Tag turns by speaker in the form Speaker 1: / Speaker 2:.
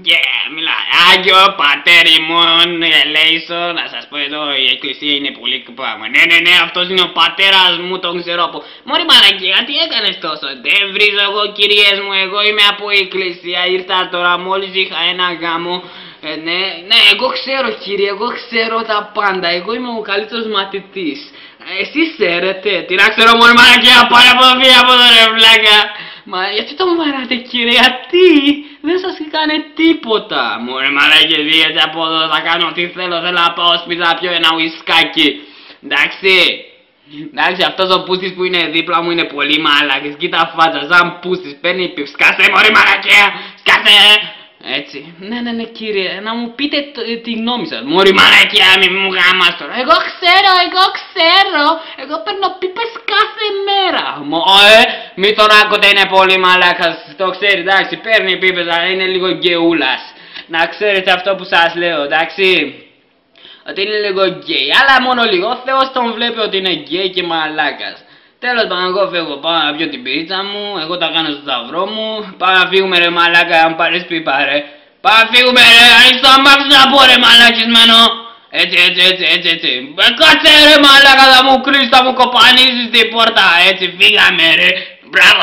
Speaker 1: Και μιλάει, Άγιο Πατέρ ημών ελέησον, να σας πω εδώ η εκκλησία είναι πολύ πράγμα. Ναι, αυτός είναι ο πατέρας μου, τον ξέρω από... Μωρή μαλακία, τι έκανες τόσο, δεν βρίζω εγώ κυρίες μου, εγώ είμαι από η εκκλησία, ήρθα τώρα μόλις είχα ένα γάμο. Ναι, εγώ ξέρω κύριε, εγώ ξέρω τα πάντα, εγώ είμαι ο καλύτερος μαθητής. Εσείς ξέρετε, τι να ξέρω μωρή μαλακία, πάρε από εδώ φύγε από εδώ ρε βλάκα. Μα γιατί το βαράτε κύριε, γιατί, δεν σας έκανε τίποτα. Μωρέ μαλάκες βγείτε από εδώ, θα κάνω τι θέλω, θέλω να πάω σπίτι να πιω ένα ουισκάκι. Εντάξει, αυτός ο πούστης που είναι δίπλα μου είναι πολύ μαλάκες, κοίτα φάτσα, σαν πούστης, παίρνει πιπ, σκάσε μωρή μαλακία, σκάσε. Έτσι, ναι κύριε, να μου πείτε τη γνώμη σας. Μωρή μαλακία, μη μου γάμας τώρα. Εγώ ξέρω, εγώ παίρνω πίπες κάθε μέρα. Μη τον άκουτε, είναι πολύ μαλάκας, το ξέρει, εντάξει, παίρνει πίπες, αλλά είναι λίγο γκαιούλας. Να ξέρετε αυτό που σας λέω, εντάξει, ότι είναι λίγο γκέι, αλλά μόνο λίγο, ο Θεός τον βλέπει ότι είναι γκέι και μαλάκας. Τέλος πάντων, εγώ φεύγω, πάω να πιω την πίτσα μου, εγώ τα κάνω στο σταυρό μου, πάω να φύγουμε ρε μαλάκα, αν πάρεις πίπα ρε. Πάω να φύγουμε ρε, ανοίξω το αμάξι να πω ρε μαλακισμένο. Έτσι. Κάτσε ρε μαλάκα, θα μου κλείσεις, θα μου κοπανίσεις την πόρτα, έτσι φύγαμε ρε. Μπράβο.